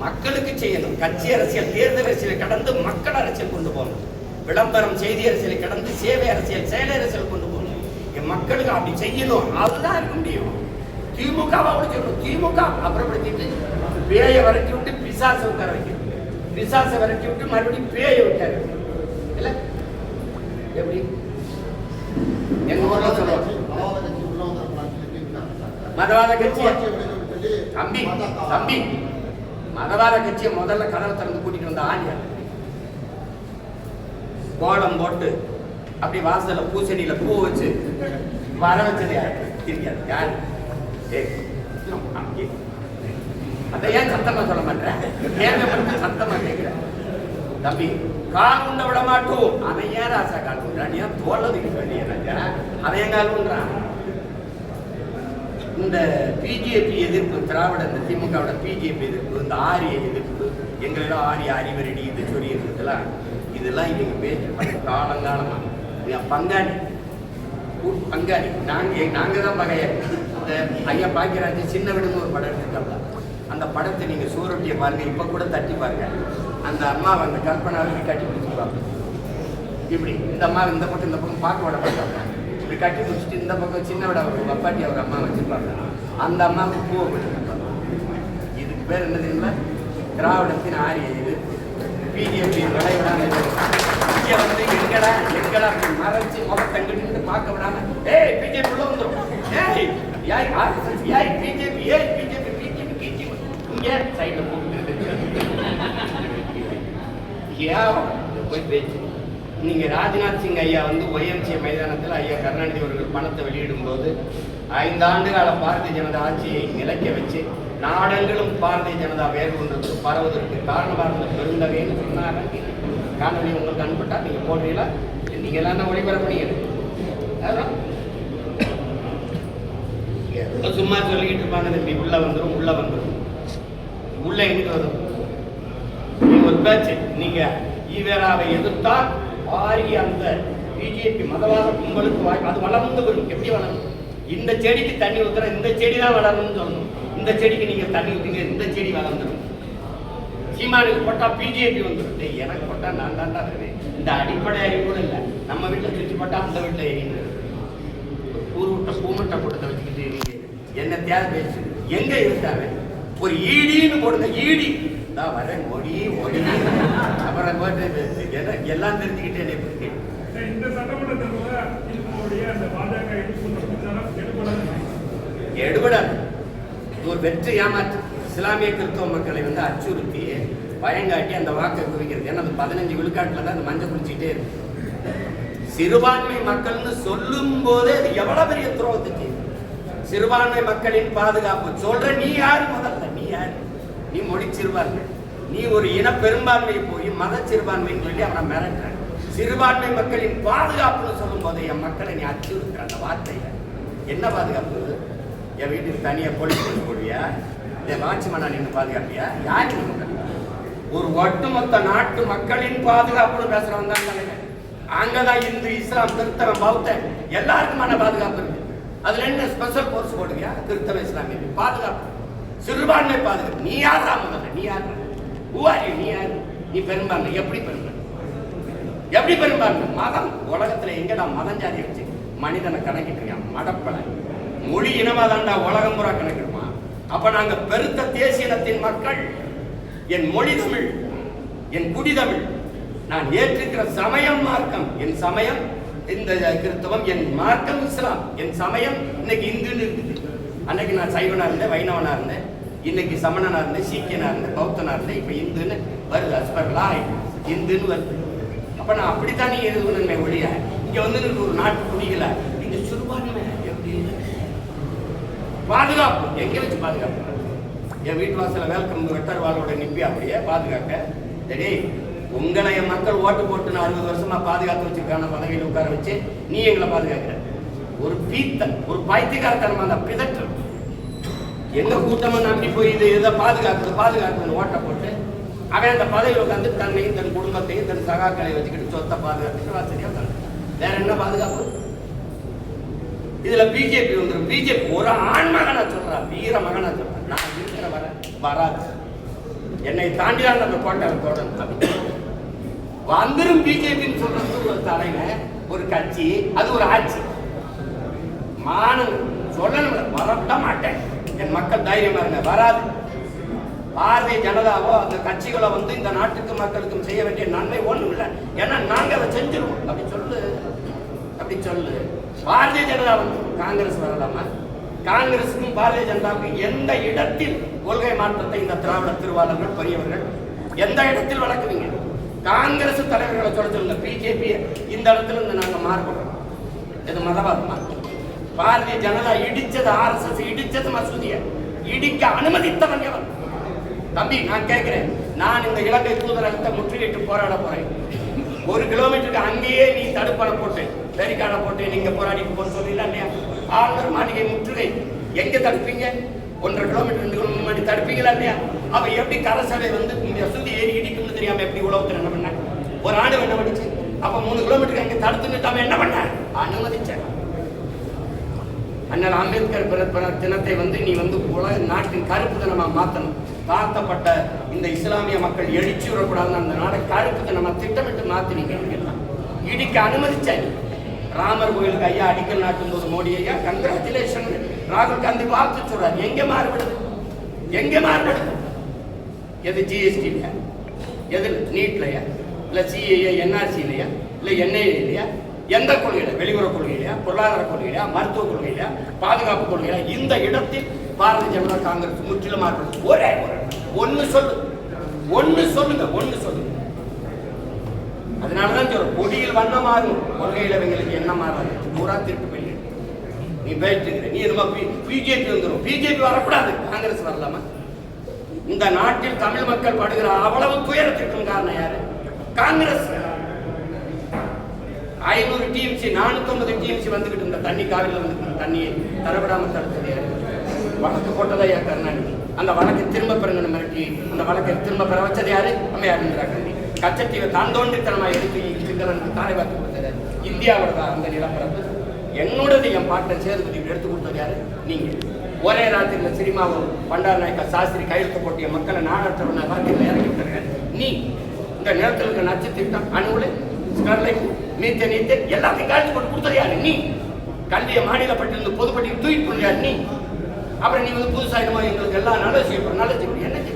மக்களுக்கு செய்யணும். கட்சி அரசியல், தேர்தல் அரசியலை கடந்து மக்கள் அரசியல் கொண்டு போகணும். விளம்பரம், செய்தி அரசியலை கடந்து சேவை அரசியல், செயல் அரசியல் கொண்டு போகணும். என் மக்களுக்கு அப்படி செய்யணும், அதுதான் இருக்க முடியும். திமுகவை சொல்லணும். திமுக அப்புறப்படுத்திட்டு பேயை விரட்டி விட்டு பிசாசை உட்கார வைக்கணும், பிசாசை விரட்டி விட்டு மறுபடியும் பேயை உட்கார இல்ல எப்படி எங்க ஊர்ல சொல்லுவாங்க மதவாத கட்சி. தம்பி தம்பி, மதவாத கட்சியை முதல்ல கதவை திறந்து கூட்டிட்டு வந்த ஆணியா கோலம் போட்டு அப்படி வாசல பூசணியில பூ வச்சு வர வச்சது யாரு? தெரியாது யாரு? அதை ஏன் சத்தமா சொல்ல மாட்டேன்? சத்தமா கேட்கிற தம்பி, கால் உண்ட விட மாட்டோம். அவன் ஏன் ராசா கால் உண்றான்? நீ ஏன் தோல்லதுக்கு வேண்டிய அவன் ஏன் கால் உண்றான்? இந்த பிஜேபி எதிர்ப்பு, திராவிட இந்த திமுகவோட பிஜேபி எதிர்ப்பு, இந்த ஆரிய எதிர்ப்பு, எங்களெல்லாம் ஆரிய அறிவரடி இது சொல்லி இருந்ததுலாம், இதெல்லாம் இவங்க பேச்சு காலங்காலமா பங்காளி பங்காளி. நாங்க தான் பகையாளி. இந்த ஐயா பாக்கியராஜ் சின்ன விடுன்னு ஒரு படம் எடுத்துட்டாங்க. அந்த படத்தை நீங்க சூரட்டியை பாருங்க, இப்ப கூட தட்டி பாருங்க. அந்த அம்மாவை அந்த கல்பனாவை கட்டி பிடிச்சிருப்பாங்க. இப்படி இந்த அம்மா இந்த பக்கம் பார்க்க விட பார்த்தாங்க. இப்படி கட்டி பிடிச்சிட்டு இந்த பக்கம் சின்ன விட ஒரு வப்பாட்டி அவர் அம்மா வச்சிருப்பாங்க. அந்த அம்மாவுக்கு பூவை கொடுத்துருப்பாங்க. இதுக்கு பேர் என்ன தெரியுமா? திராவிடத்தின் ஆரிய இது பிஜேபி விளைவிடாம இங்க வந்து எங்கடா மறைச்சு முகத்தங்கிட்டு பார்க்க விடாம பிஜேபி உள்ள வந்துடும். பிஜேபி இங்க சைட்ல போட்டு போய் பேச்சு. நீங்க ராஜ்நாத் சிங் ஐயா வந்து ஒய்எம்சிஏ மைதானத்தில் ஐயா கருணாநிதி அவர்கள் பணத்தை வெளியிடும் போது 5 ஆண்டு கால பாரதிய ஜனதா ஆட்சியை நிலைக்க வச்சு நாடெங்கிலும் பாரதிய ஜனதா வேறு ஒன்றுக்கு பரவுவதற்கு காரணமாக இருந்த பெருந்தகைன்னு சொன்னாங்க. காணொலி உங்களுக்கு அனுப்பிட்டா நீங்க போடுறீங்களா? நீங்க எல்லாம் ஒளிபரப்புனீங்க. அதுதான் சும்மா சொல்லிக்கிட்டு இருப்பாங்க. தம்பி உள்ள வந்துடும் உள்ள எங்கிட்டு வரும் ஒரு பேச்சு. நீங்க ஈவேராவை எதிர்த்தால் ஆரிய அந்த பிஜேபி மதவாத கும்பலுக்கு வாய்ப்பு அது வளர்ந்து வரும். எப்படி வளரும்? இந்த செடிக்கு தண்ணி ஊத்துற இந்த செடி தான் வளரணும்னு சொல்லணும். இந்த செடிக்கு நீங்க தண்ணி ஊத்துங்க, இந்த செடி வளர்ந்துடும். சீமானுக்கு போட்டா பிஜேபி வந்துடும். எனக்கு போட்டா நான் தாண்டா இருக்கேன். இந்த அடிப்படை அறிவு கூட இல்லை. நம்ம வீட்டுல சுற்றி போட்டா அந்த வீட்டுல எரியுது. பூமட்டை கூட்டத்தை வச்சுக்கிட்டு நீங்க என்ன தேவை பேசு? எங்க இருந்தாரு? ஒரு ஈடின்னு போடுங்க. ஈடி தான் வரேன் ஒடி அப்புறம் எல்லாம் தெரிஞ்சுக்கிட்டே இந்த சட்டமன்ற எடுபடாது. இது ஒரு வெற்றி ஏமாற்று. இஸ்லாமிய கிறிஸ்தவ மக்களை வந்து அச்சுறுத்தி பயங்காட்டி அந்த வாக்கை குவிக்கிறது. ஏன்னா அந்த 15 விழுக்காட்டுல தான் அந்த மஞ்சள் குளிச்சுட்டே இருக்கு. சிறுபான்மை மக்கள்னு சொல்லும் போதே அது எவ்வளவு பெரிய துரோகத்தை செய்யும். சிறுபான்மை மக்களின் பாதுகாப்பு சொல்ற நீ யாரு? முதல்ல நீ யாரு? நீ மொழி சிறுபான்மை, நீ ஒரு இன பெரும்பான்மையை போய் மத சிறுபான்மைன்னு சொல்லி அவனை மிரட்டுற. சிறுபான்மை மக்களின் பாதுகாப்புன்னு சொல்லும் போது என் மக்களை நீ அச்சுறுத்துற. அந்த வார்த்தையில என்ன பாதுகாப்பு? என் வீட்டுக்கு தனியா போலீஸ் போடுவியா? என் வாட்ச்மேனா நின்று பாதுகாப்பியா? யாரு? ஒரு ஒட்டுமொத்த நாட்டு மக்களின் பாதுகாப்புன்னு பேசுறவன் தான் தலைவர். அங்கதான் இந்து, இஸ்லாம், கிறிஸ்தவன், பௌத்தன் எல்லாருக்குமான பாதுகாப்பு இருக்கு. அதுல என்ன ஸ்பெஷல் போர்ஸ் போடுவியா? கிறிஸ்தவ இஸ்லாமிய பாதுகாப்பு, சிறுபான்மை பாதுகாப்பு. நீ யாரா? முதல்ல நீ யாரு? நீ யாரு? நீ பெரும்பான்மை. எப்படி பெரும்பான்மை? மதம். உலகத்துல எங்கடா மதம் ஜாதி வச்சு மனிதனை கணக்கிட்டு இருக்கான்? மடப்பல மொழி இனமாதான்டா உலகம் பூரா கணக்கிடுமா? அப்ப நாங்க பெருத்த தேசியனத்தின் மக்கள். என் மொழி தமிழ், என் குடி தமிழ், நான் ஏற்றிருக்கிற சமயம் மார்க்கம். என் சமயம் இந்த கிறிஸ்தவம், என் மார்க்கம் இஸ்லாம், என் சமயம் இன்னைக்கு இந்துன்னு இருக்குது. அன்னைக்கு நான் சைவனா இருந்தேன், வைணவனா இருந்தேன், இன்னைக்கு சமணனா இருந்தேன், சீக்கியனா இருந்தேன், பௌத்தனா இருந்தேன், இப்ப இந்துன்னு வருது. அஸ்பர்லா இந்துன்னு வருது. அப்ப நான் அப்படித்தான் நீ எதுவுமே ஒழிய இங்க வந்து ஒரு நாட்டு குடிகள இந்த சிறுபான்மை எப்படி பாதுகாப்பு எங்க வச்சு பாதுகாப்பு? என் வீட்டு வாசல வெல்கம் வெட்டர் வாளோட நிப்பி அப்படியே பாதுகாக்க. சரி, உங்களை என் மக்கள் ஓட்டு போட்டு 60 வருஷமா பாதுகாத்து வச்சிருக்கான பதவியில் உட்கார வச்சு நீ எங்களை பாதுகாக்கிற ஒரு பீத்தன், ஒரு பைத்தியக்காரத்தனமா அந்த பிதற்று எங்க கூட்டமா நம்பி போய் இதை பாதுகாக்குது ஓட்ட போட்டு அவன் அந்த பதவியில் உட்காந்து தன்னையும் தன் குடும்பத்தையும் தன் சகாக்களை வச்சுக்கிட்டு சொத்தை பாதுகாத்துட்டு வசதியா வேற என்ன பாதுகாப்பு? இதுல பிஜேபி வந்துடும். பிஜேபி ஒரு ஆண் மகனா சொல்றா, வீர மகனா சொல்றா, நான் இருக்கிற வராது, என்னை தாண்டிதான் அந்த கோட்டை தொடரும் வந்துடும். பிஜேபின்னு சொல்றது ஒரு தலைவன், ஒரு கட்சி, அது ஒரு ஆட்சி. மானம் சொல்லணும், வரவிட மாட்டேன். என் மக்கள் தைரியமா இருங்க, வராது. பாரதிய ஜனதாவோ அந்த கட்சிகளை வந்து இந்த நாட்டுக்கு மக்களுக்கும் செய்ய வேண்டிய நன்மை ஒண்ணும் இல்லை, ஏன்னா நாங்க அதை செஞ்சிருவோம். அப்படி சொல்லு. பாரதிய ஜனதா வந்து காங்கிரஸ் வரலாமா? காங்கிரசுக்கும் பாரதிய ஜனதாவுக்கும் எந்த இடத்தில் கொள்கை மாற்றத்தை இந்த திராவிட திருவாளர்கள் பெரியவர்கள் எந்த இடத்தில் வளர்க்குவீங்க? காங்கிரஸ் தலைவர்களை சொல்லுங்க. பிஜேபி இந்த இடத்துல இருந்து நாங்க மாறுபடுறோம். இது மதவாதமா? பாரதிய ஜனதா இடிச்சது RSS, இடிச்சது மசூதியை இடிக்க அனுமதித்தவன் எவன்? தம்பி, நான் கேட்கிறேன், நான் இந்த இலங்கை தூதரகத்தை முற்றுகையிட்டு போராட போறேன். 1 கிலோமீட்டருக்கு அங்கேயே நீ தடுப்பணை போட்டு பேரிக்கான போட்டு நீங்க போராடிட்டு போக சொல்லல இல்லையா? ஆளுநர் மாளிகை முற்றுகை எங்க தடுப்பீங்க? 1.5 கிலோமீட்டர் 2 கிலோமீட்டர் முன்னாடி தடுப்பீங்களா இல்லையா? அவ எப்படி கரசபை வந்து மசூதி ஏறி இடிக்கும்னு தெரியாம எப்படி உலகத்தில் என்ன பண்ண? ஒரு ஆண்டு என்ன பண்ணிச்சு? அப்ப 3 கிலோமீட்டருக்கு அங்க தடுத்துட்டு அவன் என்ன பண்ண? அனுமதிச்ச. அண்ணல் அம்பேத்கர் பிறந்த தினத்தை வந்து நீ வந்து உலக நாட்டின் கருப்பு தினமா மாற்றணும். தாழ்த்தப்பட்ட இந்த இஸ்லாமிய மக்கள் எழுச்சி விடக்கூடாதுன்னு அந்த நாடை கருப்பு தினமா திட்டமிட்டு மாத்தினீங்க. இடிக்க அனுமதிச்சாங்க. ராமர் கோயிலுக்கு ஐயா அடிக்கல் நாட்டும் போது மோடி ஐயா கங்க்ராச்சுலேஷன் ராகுல் காந்தி வாழ்த்து சொல்றாரு. எங்க மாறுபடுது? எது GST இல்லையா? எது நீட்லையா? இல்ல CAA NRC இல்லையா? இல்ல NIA இல்லையா? எந்த கொள்கையில? வெளியுறவு கொள்கையிலையா? பொருளாதார கொள்கையிலையா? மருத்துவ கொள்கையிலையா? பாதுகாப்பு கொள்கையில? இந்த இடத்தில் பாரதிய ஜனதா காங்கிரஸ் முற்றிலும் மாறுபடுது. ஒரே ஒன்னு சொல்லுங்க. அதனாலதான் சொல்றோம், கொடியில் வண்ணம் மாறும், கொள்கையில இவங்களுக்கு என்ன மாறாது. பூரா திருப்பி போய் நீ போயிட்டு இருக்கிற. நீ என்னமா பிஜேபி வந்துடும். பிஜேபி வரக்கூடாது, காங்கிரஸ் வரலாமா? இந்த நாட்டில் தமிழ் மக்கள் படுகிற அவ்வளவு துயரத்திற்கும் காரணம் யாரு? காங்கிரஸ். 500 TMC 450 TMC வந்துகிட்டு இருந்த தண்ணி, காவிரியில் வந்துட்டு தண்ணியை தரவிடாமல் தடுத்தது யாரு? வழக்கு போட்டதா யார்? கருணாநிதி. அந்த வழக்கை திரும்ப பெறுங்க மிரட்டி அந்த வழக்கை திரும்ப பெற வச்சது யாரு? அம்மையார் இந்திரா காந்தி. கச்சத்தீவை தாந்தோன்றித்தனமா எடுத்து சிங்களனுக்கு தாரை பார்த்து கொடுத்தது இந்தியாவோட தான். அந்த நிலப்பரப்பு என்னோடது. என் பாட்டன் சேதுபதி எடுத்து கொடுத்தது யாரு? நீங்க. ஒரே ராத்திரியில் சினிமாவும் பண்டார நாயக்கா சாஸ்திரி கையெழுத்து போட்டிய மக்களை நாடற்றவன வாக்கியில் இறக்கி விட்டாங்க. நீ இந்த நிலத்தில் இருக்க நச்சு திட்டம், அணுகுலை, ஸ்டெர்லைட், மீத்தேன் எல்லாத்தையும் காய்ச்சி போட்டு கொடுத்தது யாரு? நீ. கல்வியை மாநில பட்டியலிருந்து பொதுப்பட்டியல் தூக்கி கொண்டாரு நீ. அப்புறம் நீ வந்து புதுசாக எங்களுக்கு எல்லாம் நல்ல செய்யப்படும் என்ன செய்ய?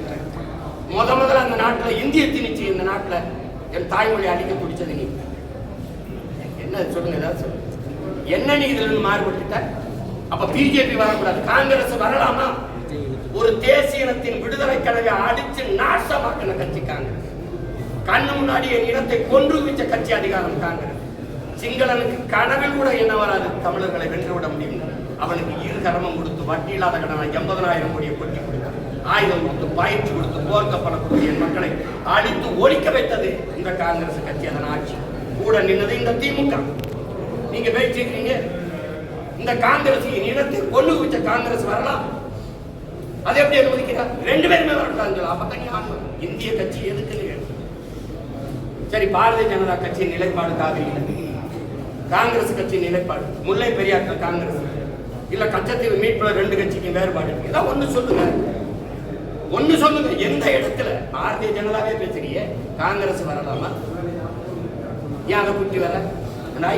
முதல்ல அந்த நாட்டில் இந்திய திணிச்சு இந்த நாட்டில் என் தாய்மொழி அழிக்க பிடிச்சது நீ. என்ன சொல்லுங்க, ஏதாவது சொல்லுங்க. என்ன நீ இதுல இருந்து மாறுபட்டுட்ட? அப்ப பிஜேபி வரக்கூடாது, காங்கிரஸ் வரலாமா? ஒரு தேசிய இனத்தின் விடுதலை கனவை அடிச்சு நாசமாக்கின கட்சி காங்கிரஸ். கண்ணு முன்னாடி என் இனத்தை கொன்று வச்ச கட்சி அதிகாரம் காங்கிரஸ். சிங்களனுக்கு கனவில் கூட என்ன வராது, தமிழர்களை வென்றுவிட முடியும். அவனுக்கு 2 கரமம் கொடுத்து வட்டி இல்லாத கடனை 80,000 கோடியை கொட்டி கொடுத்தார். ஆயுதம் கொடுத்து பயிற்சி கொடுத்து போர்க்கப்பலம் கொடுத்து என் மக்களை அழித்து ஒழிக்க வைத்தது இந்த காங்கிரஸ் கட்சி. அதன் ஆட்சி கூட நின்னது இந்த திமுக. நீங்க பேசிக்கிறீங்க இந்த காங்கிரஸ் இனத்தை கொண்டு வச்ச காங்கிரஸ் வரலாம். அதை எப்படி அனுமதிக்கிறார்? 2 பேருமே வரக்கூடாது. அப்பதான் இந்திய கட்சி எதுக்கு? சரி, பாரதிய ஜனதா கட்சியின் நிலைப்பாடு காவிரி, காங்கிரஸ் கட்சியின் நிலைப்பாடு முல்லை பெரியாற்றில் காங்கிரஸ் இல்ல கச்சத்தீவு மீட்புல 2 கட்சிக்கும் வேறுபாடு. ஏதாவது ஒண்ணு சொல்லுங்க. எந்த இடத்துல? பாரதிய ஜனதாவே பேசுறீங்க, காங்கிரஸ் வரலாமா? ஏன் அதை குட்டி வர?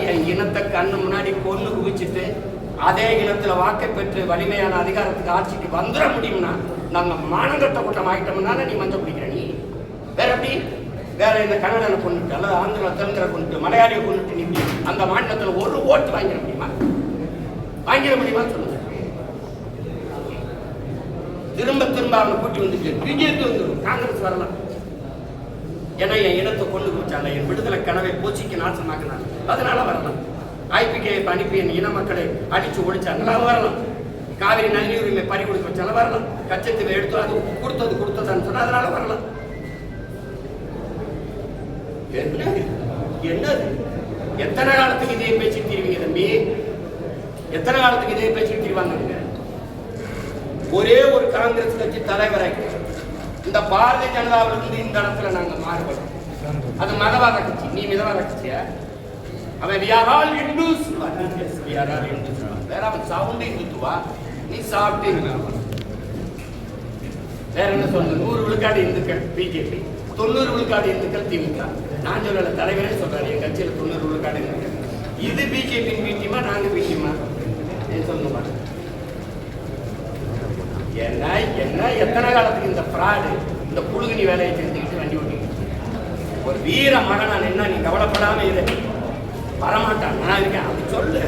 என் இனத்தை கண்ணு முன்னாடி கொண்டு குவிச்சுட்டு அதே இனத்துல வாக்கை பெற்று வலிமையான அதிகாரத்துக்கு ஆட்சிக்கு வந்துட முடியும்னா நம்ம மானங்கட்ட கூட்டம் ஆகிட்டோம்னா நீ மஞ்சள் பிடிக்கிற. நீ வேற எப்படி? வேற இந்த கன்னடனை கொண்டுட்டு அல்லது ஆந்திரா தெலுங்கரை கொண்டுட்டு மலையாளியை கொண்டுட்டு நீ அந்த மாநிலத்தில் 1 ஓட்டு வாங்கிட முடியுமா? சொல்லுங்க. திரும்ப அவனை கூட்டி வந்துட்டு பிஜேபி வந்துடும், காங்கிரஸ் வரலாம். ஏன்னா என் இனத்தை கொண்டு போச்சாங்க, என் விடுதலை கனவை போச்சிக்கு நாசமாக்கினாங்க, அதனால வரலாம். IPK அனுப்பி என் இன மக்களை அடிச்சு ஒழிச்சாங்களா, வரலாம். காவிரி நதிநீர் உரிமை பறி கொடுக்க வச்சாலும் வரலாம். கச்சத்தீவை எடுத்து அது கொடுத்ததான்னு சொன்னா அதனால வரலாம். என்னது எத்தனை காலத்துக்கு இதே பேச்சு தீர்வீங்க தம்பி? எத்தனை காலத்துக்கு இதே பேச்சு தீர்வாங்க? ஒரே ஒரு காங்கிரஸ் கட்சி தலைவரை இந்த பாரதிய ஜனதாவிலிருந்து இந்த இடத்துல நாங்க மாறுபடும். அது மதவாத கட்சி. நீ மிதவாத கட்சியா? அவன் வியாரால் இந்துஸ் வேற அவன் சவுண்டு இந்துத்துவா, நீ சாப்பிட்டு வேற என்ன சொல்ற? 100 விழுக்காடு இந்துக்கள் பிஜேபி, 90 விழுக்காடு இந்துக்கள் திமுக. நான் சொல்லல, தலைவரே சொல்றாரு என் கட்சியில 90 விழுக்காடு இந்துக்கள். இது பிஜேபி பீட்டியமா நாங்க பீட்டியமா சொல்லுங்க. என்ன என்ன எத்தனை காலத்துக்கு இந்த ஃப்ராடு இந்த புழுகினி வேலையை செஞ்சுக்கிட்டு வண்டி ஓட்டிக்கிட்டு ஒரு வீர மகனான் என்ன நீ கவலைப்படாம இரு, வரமாட்டான், நான் இருக்கேன் அப்படி சொல்லு.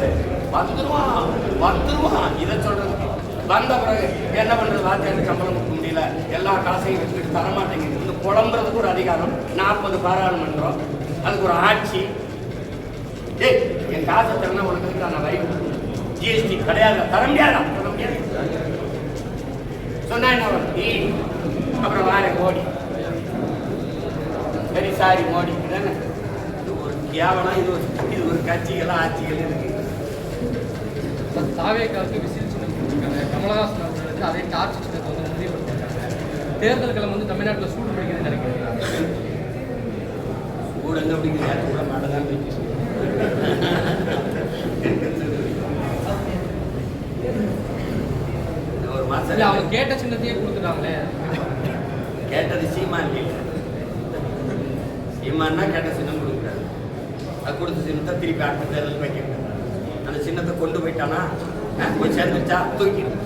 வந்துருவான். இதை சொல்றதுக்கு வந்த பிறகு என்ன பண்றது? வாத்தியாருக்கு சம்பளம் கொடுக்க முடியல, எல்லா காசையும் வச்சுக்கிட்டு தரமாட்டேங்குது. இந்த புலம்புறதுக்கு ஒரு அதிகாரம், 40 பாராளுமன்றம், அதுக்கு ஒரு ஆட்சி. ஏய் என் காசை தரணும் உனக்கு நான் வரி ஜிஎஸ்டி கிடையாது, தர முடியாதா? தர முடியாது சொன்னா என்ன நீ அப்புறம் வார மோடி வெரி சாரி மோடி தானே. இது ஒரு கேவலம். இது ஒரு கட்சிகள் ஆட்சிகள் இருக்கு. தாவேக்காவுக்கு விசில் சின்னம் கொடுத்துருக்காங்க. கமலஹாசன் அவர்களுக்கு அதே டார்ச் சின்னத்தை வந்து முடிவுபடுத்திருக்காங்க. தேர்தல் கிழமை வந்து தமிழ்நாட்டில் சூடு பிடிக்கிறது நினைக்கிறீங்க? சூடு எங்க பிடிக்கிறது? கூட மாடதான் பிடிச்சி ஒரு மாசம் அவங்க கேட்ட சின்னத்தையே கொடுத்துட்டாங்களே. கேட்டது சீமான் இல்லை. சீமான்னா கேட்ட சின்னம் கொடுக்குறாரு. அது கொடுத்த சின்னத்தை திருப்பி அடுத்த தேர்தல் வைக்கிறாங்க. அந்த சின்னத்தை கொண்டு போயிட்டானா போய் சேர்ந்துச்சா தூக்கிடும்.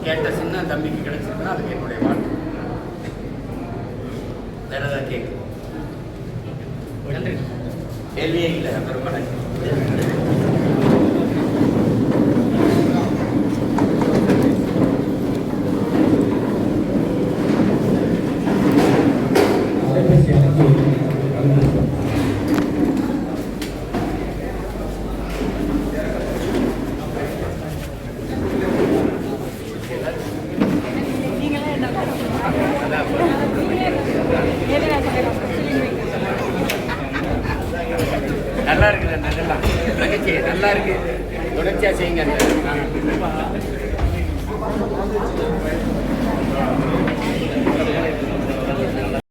கேட்ட சின்ன தம்பிக்கு கிடைச்சிருக்குன்னா அதுக்கு என்னுடைய வாழ்க்கை. வேற ஏதாவது கேட்கு நன்றி. கேள்வியே இல்லை. ரொம்ப நன்றி. நல்லா இருக்குது, நல்லா இருக்கு, தொடர்ச்சியா செய்யுங்க.